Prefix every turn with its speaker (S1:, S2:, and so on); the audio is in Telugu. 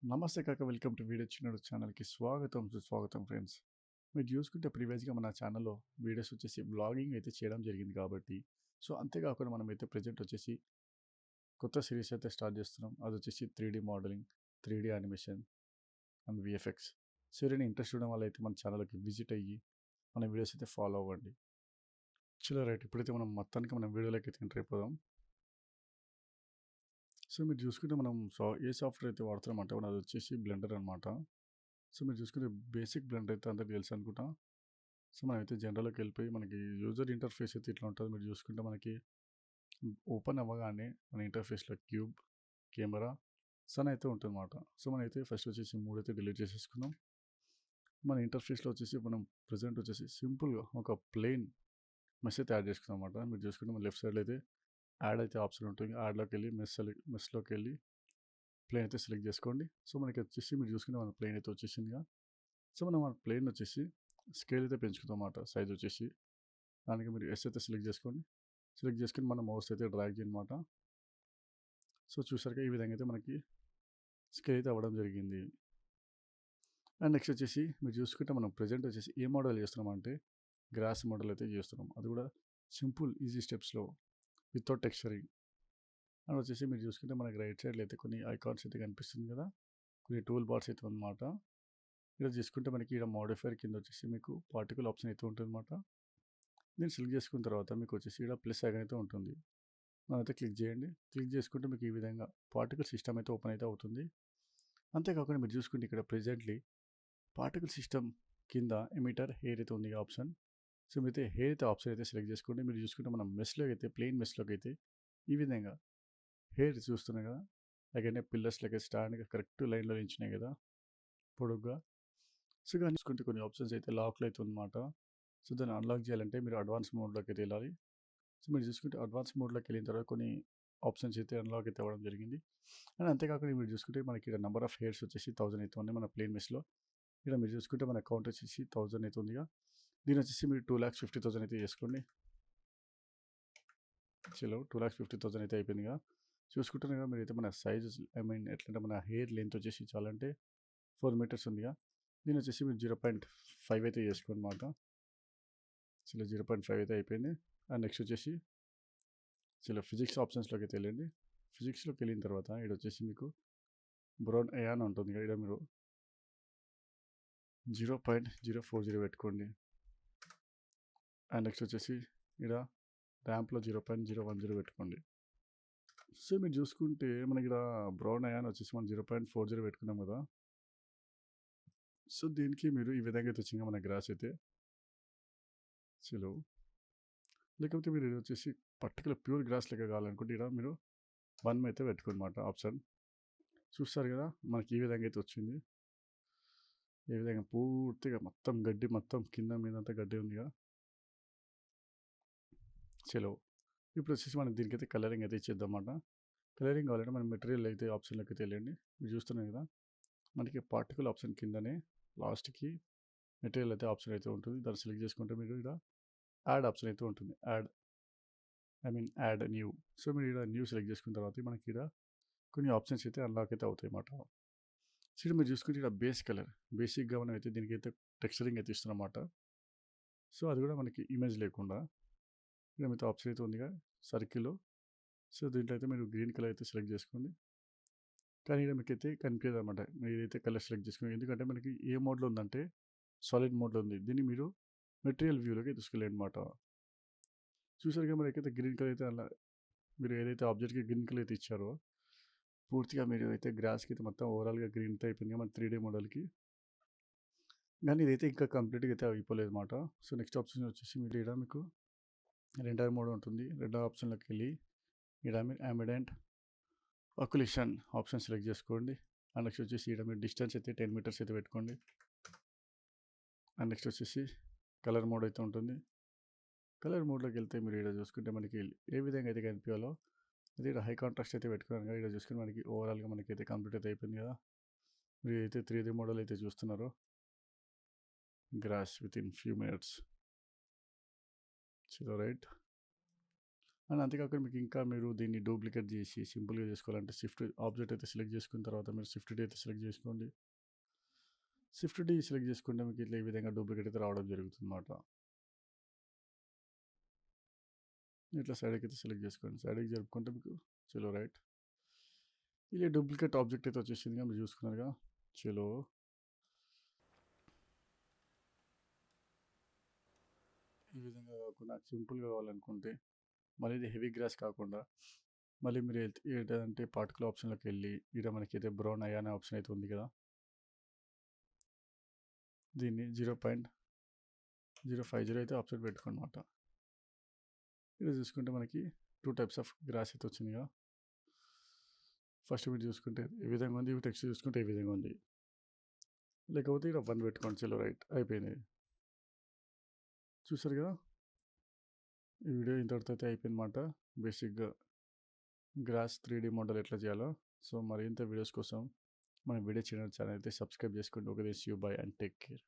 S1: నమస్తే కాక వెల్కమ్ టు వీడియో చిన్నడు ఛానల్కి స్వాగతం సుస్వాగతం ఫ్రెండ్స్. మీరు చూసుకుంటే ప్రీవియస్గా మన ఛానల్లో వీడియోస్ వచ్చేసి బ్లాగింగ్ అయితే చేయడం జరిగింది కాబట్టి అంతేకాకుండా మనమైతే ప్రజెంట్ వచ్చేసి కొత్త సిరీస్ అయితే స్టార్ట్ చేస్తున్నాం. అది వచ్చేసి 3D modelling, 3D animation and VFX. So ఎవరైనా ఇంట్రెస్ట్ ఉండడం వల్ల అయితే మన ఛానల్కి విజిట్ అయ్యి మన వీడియోస్ అయితే ఫాలో అవ్వండి. చలో రైట్, ఇప్పుడైతే మనం మొత్తానికి మనం వీడియోలోకి అయితే ఎంటర్ అయిపోదాం. సో మీరు చూసుకుంటే మనం ఏ సాఫ్ట్వేర్ అయితే వాడుతున్నామంటే అది వచ్చేసి బ్లెండర్ అనమాట. సో మీరు చూసుకుంటే బేసిక్ బ్లెండర్ అయితే అందరికీ తెలుసు అనుకుంటా. సో మనమైతే జనరల్లోకి వెళ్ళిపోయి మనకి యూజర్ ఇంటర్ఫేస్ అయితే ఇట్లా ఉంటుంది. మీరు చూసుకుంటే మనకి ఓపెన్ అవ్వగానే మన ఇంటర్ఫేస్లో క్యూబ్, కెమెరా, సన్ అయితే ఉంటుందన్నమాట. సో మనమైతే ఫస్ట్ వచ్చేసి మూడైతే డిలీట్ చేసేసుకుందాం. మన ఇంటర్ఫేస్లో వచ్చేసి మనం ప్రజెంట్ వచ్చేసి సింపుల్గా ఒక ప్లెయిన్ మెస్ అయితే యాడ్ చేసుకుందాం అనమాట. మీరు చూసుకుంటే మన లెఫ్ట్ సైడ్లో అయితే యాడ్ అయితే ఆప్షన్ ఉంటుంది. యాడ్లోకి వెళ్ళి మెస్లోకి వెళ్ళి ప్లేన్ అయితే సెలెక్ట్ చేసుకోండి. సో మనకి వచ్చేసి మీరు చూసుకుంటే మన ప్లేన్ అయితే వచ్చేసిందిగా. సో మనం మన ప్లేన్ వచ్చేసి స్కేల్ అయితే పెంచుకుందాం అన్నమాట. సైజ్ వచ్చేసి దానికి మీరు ఎస్ అయితే సెలెక్ట్ చేసుకోండి. సెలెక్ట్ చేసుకుని మన మౌస్ అయితే డ్రాగ్ చేయనమాట. సో చూసారుగా ఈ విధంగా అయితే మనకి స్కేల్ అయితే అవ్వడం జరిగింది. అండ్ నెక్స్ట్ వచ్చేసి మీరు చూసుకుంటే మనం ప్రజెంట్ వచ్చేసి ఏ మోడల్ చేస్తున్నామంటే గ్రాస్ మోడల్ అయితే చేస్తున్నాం. అది కూడా సింపుల్ ఈజీ స్టెప్స్లో వితౌట్ టెక్స్చరింగ్. అండ్ వచ్చేసి మీరు చూసుకుంటే మనకి రైట్ సైడ్లో అయితే కొన్ని ఐకాన్స్ అయితే కనిపిస్తుంది కదా, కొన్ని టూల్ బార్స్ అయితే ఉందన్నమాట. ఇలా తీసుకుంటే మనకి ఇక్కడ మోడిఫైర్ కింద వచ్చేసి మీకు పార్టికల్ ఆప్షన్ అయితే ఉంటుంది అనమాట. దీన్ని సెలెక్ట్ చేసుకున్న తర్వాత మీకు వచ్చేసి ఇక్కడ ప్లస్ ఐకాన్ అయితే ఉంటుంది. అయితే క్లిక్ చేయండి. క్లిక్ చేసుకుంటే మీకు ఈ విధంగా పార్టికల్ సిస్టమ్ అయితే ఓపెన్ అయితే అవుతుంది. అంతేకాకుండా మీరు చూసుకుంటే ఇక్కడ ప్రెజెంట్లీ పార్టికల్ సిస్టమ్ కింద ఎమిటర్ హెయిర్ అయితే ఉంది ఆప్షన్. సో మీరైతే హెయిర్ అయితే ఆప్షన్ అయితే సెలెక్ట్ చేసుకోండి. మీరు చూసుకుంటే మనం మెస్లోకి అయితే ప్లెయిన్ మెస్లోకి అయితే ఈ విధంగా హెయిర్ చూస్తున్నాయి కదా, అలాగే పిల్లర్స్ లెక్క స్టాండ్గా కరెక్ట్ లైన్లో నించున్నాయి కదా పొడుగ్గా. సో కానీ చూసుకుంటే కొన్ని ఆప్షన్స్ అయితే లాక్లో అయితే ఉందన్నమాట. సో దాన్ని అన్లాక్ చేయాలంటే మీరు అడ్వాన్స్ మోడ్లోకి అయితే వెళ్ళాలి. సో మీరు చూసుకుంటే అడ్వాన్స్ మోడ్లోకి వెళ్ళిన తర్వాత కొన్ని ఆప్షన్స్ అయితే అన్లాక్ అయితే అవ్వడం జరిగింది. అండ్ అంతేకాకుండా మీరు చూసుకుంటే మనకి ఇక్కడ నెంబర్ ఆఫ్ హెయిర్స్ వచ్చేసి 1000 అయితే ఉంది మన ప్లేన్ మెస్లో. ఇక్కడ మీరు చూసుకుంటే మన అకౌంట్ వచ్చేసి 1000 అయితే ఉందిగా. దీని వచ్చేసి మీరు 2,50,000 అయితే చేసుకోండి. చలో 2,50,000 అయితే అయిపోయిందిగా. చూసుకుంటున్నాగా మీరు అయితే మన సైజ్ ఎట్లంటే మన హెయిర్ లెంత్ వచ్చేసి చాలంటే 4 మీటర్స్ ఉందిగా. దీని వచ్చేసి మీరు 0.5 అయితే చేసుకోండి అనమాట. చలో 0.5 అయితే అయిపోయింది. అండ్ నెక్స్ట్ వచ్చేసి చలో ఫిజిక్స్ ఆప్షన్స్లోకి అయితే వెళ్ళండి. ఫిజిక్స్లోకి వెళ్ళిన తర్వాత ఇక్కడ వచ్చేసి మీకు బ్రౌన్ అయాన్ ఉంటుంది కదా, ఇక్కడ మీరు 0.040 పెట్టుకోండి. అండ్ నెక్స్ట్ వచ్చేసి ఇక్కడ ర్యాంప్లో 0.010 పెట్టుకోండి. సో మీరు చూసుకుంటే మనకి ఇక్కడ బ్రౌన్ అయాన్ వచ్చేసి మనం 0.40 పెట్టుకున్నాం కదా. సో దీనికి మీరు ఈ విధంగా అయితే వచ్చింది మన గ్రాస్ అయితే. చలో లేకపోతే మీరు ఇది వచ్చేసి పర్టికులర్ ప్యూర్ గ్రాస్ లెక్క కావాలనుకుంటే ఇక్కడ మీరు 1 అయితే పెట్టుకోనమాట ఆప్షన్. చూస్తారు కదా మనకి ఈ విధంగా అయితే వచ్చింది. ఈ విధంగా పూర్తిగా మొత్తం గడ్డి, మొత్తం కింద మీద అంతా గడ్డి ఉందిగా. చలో ఇప్పుడు వచ్చేసి మనం దీనికైతే కలరింగ్ అయితే ఇచ్చేద్దామన్నమాట. కలరింగ్ కావాలంటే మనం మెటీరియల్ అయితే ఆప్షన్లోకి అయితే వెళ్ళండి. మీరు చూస్తున్నారు కదా మనకి పార్టికల్ ఆప్షన్ కిందనే లాస్ట్కి మెటీరియల్ అయితే ఆప్షన్ అయితే ఉంటుంది. దాన్ని సెలెక్ట్ చేసుకుంటే మీరు ఇక్కడ యాడ్ ఆప్షన్ అయితే ఉంటుంది. Add new. సో మీరు ఇక్కడ న్యూ సెలెక్ట్ చేసుకున్న తర్వాత మనకి ఇక్కడ కొన్ని ఆప్షన్స్ అయితే అన్లాక్ అయితే అవుతాయి అన్నమాట. సో ఇక్కడ మీరు చూసుకుంటే ఇక్కడ బేస్ కలర్, బేసిక్గా మనం అయితే దీనికైతే టెక్స్చరింగ్ అయితే ఇస్తున్నమాట. సో అది కూడా మనకి ఇమేజ్ లేకుండా ఇక్కడ మీతో ఆప్షన్ అయితే ఉందిగా సర్కిల్. సో దీంట్లో అయితే మీరు గ్రీన్ కలర్ అయితే సెలెక్ట్ చేసుకోండి. కానీ ఇక్కడ మీకు అయితే కనిపించదు అనమాట మీరు ఏదైతే కలర్ సెలెక్ట్ చేసుకోండి. ఎందుకంటే మనకి ఏ మోడ్లో ఉందంటే సాలిడ్ మోడ్లో ఉంది. దీన్ని మీరు మెటీరియల్ వ్యూలోకి తీసుకెళ్ళండి అనమాట. చూసారుగా మనకైతే గ్రీన్ కలర్ అయితే అలా మీరు ఏదైతే ఆబ్జెక్ట్కి గ్రీన్ కలర్ అయితే ఇచ్చారో పూర్తిగా మీరు అయితే గ్రాస్కి అయితే మొత్తం ఓవరాల్గా గ్రీన్ అయితే అయిపోయింది మన 3D మోడల్కి. కానీ ఇదైతే ఇంకా కంప్లీట్గా అయితే అయిపోలేదు అనమాట. సో నెక్స్ట్ ఆప్షన్ వచ్చేసి మీరు ఇక్కడ మీకు రెండర్ మోడ్ ఉంటుంది. రెండో ఆప్షన్లోకి వెళ్ళి ఇక్కడ మీరు అంబిడెంట్ అక్యులేషన్ ఆప్షన్ సెలెక్ట్ చేసుకోండి. అండ్ నెక్స్ట్ వచ్చేసి ఇక్కడ మీరు డిస్టెన్స్ అయితే 10 మీటర్స్ అయితే పెట్టుకోండి. అండ్ నెక్స్ట్ వచ్చేసి కలర్ మోడ్ అయితే ఉంటుంది. కలర్ మోడ్లోకి వెళ్తే మీరు ఇక్కడ చూసుకుంటే మనకి ఏ విధంగా అయితే కనిపించాలో అది ఇక్కడ హై కాంట్రాస్ట్ అయితే పెట్టుకున్నాను కదా. ఇక్కడ చూసుకుని మనకి ఓవరాల్గా మనకి అయితే కంప్లీట్ అయితే అయిపోయింది కదా. మీరు అయితే 3D మోడల్ అయితే చూస్తున్నారు grass within few minutes. చలో రైట్. అండ్ అంతేకాకుండా మీకు ఇంకా మీరు దీన్ని డూప్లికేట్ చేసి సింపుల్గా చేసుకోవాలంటే షిఫ్ట్ ఆబ్జెక్ట్ అయితే సెలెక్ట్ చేసుకున్న తర్వాత మీరు షిఫ్ట్ డి అయితే సెలెక్ట్ చేసుకోండి. షిఫ్ట్ డి సెలెక్ట్ చేసుకుంటే మీకు ఇట్లా ఈ విధంగా డూప్లికేట్ అయితే రావడం జరుగుతుంది అన్నమాట. ఇట్లా సైడ్కి అయితే సెలెక్ట్ చేసుకోండి. సైడ్కి జరుపుకుంటే మీకు చలో రైట్ ఇలా డూప్లికేట్ ఆబ్జెక్ట్ అయితే వచ్చేసిందిగా మీరు చూసుకున్నారుగా. చలో ఈ విధంగా కాకుండా సింపుల్గా కావాలనుకుంటే మళ్ళీ ఇది హెవీ గ్రాస్ కాకుండా మళ్ళీ మీరు ఏంటంటే పార్టికల్ ఆప్షన్లోకి వెళ్ళి ఇక్కడ మనకైతే బ్రౌన్ అయ్యా అనే ఆప్షన్ అయితే ఉంది కదా, దీన్ని 0.050 అయితే ఆప్షన్ పెట్టుకోండి అనమాట. ఇక్కడ చూసుకుంటే మనకి 2 టైప్స్ ఆఫ్ గ్రాస్ అయితే వచ్చిందిగా. ఫస్ట్ మీరు చూసుకుంటే ఈ విధంగా ఉంది, టెక్స్ట్ చూసుకుంటే ఈ విధంగా ఉంది. లేకపోతే ఇక్కడ 1 పెట్టుకోండి. చలో రైట్ అయిపోయింది. చూసారు కదా, ఈ వీడియో ఇంతటితో అయితే అయిపోయిందన్నమాట. బేసిక్గా గ్రాస్ 3D మోడల్ ఎట్లా చేయాలో. సో మరింత వీడియోస్ కోసం మన వీడియో ఛానల్ అయితే సబ్స్క్రైబ్ చేసుకోండి. Okay, this you by and take care.